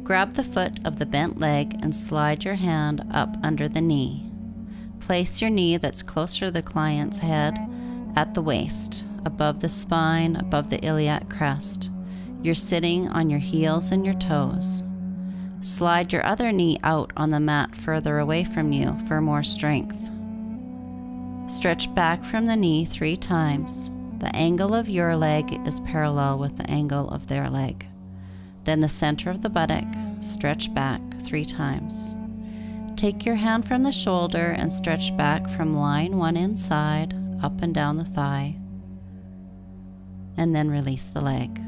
Grab the foot of the bent leg and slide your hand up under the knee. Place your knee that's closer to the client's head at the waist, above the spine, above the iliac crest. You're sitting on your heels and your toes. Slide your other knee out on the mat further away from you for more strength. Stretch back from the knee 3 times. The angle of your leg is parallel with the angle of their leg. Then the center of the buttock, stretch back 3 times. Take your hand from the shoulder and stretch back from line 1 inside, up and down the thigh, and then release the leg.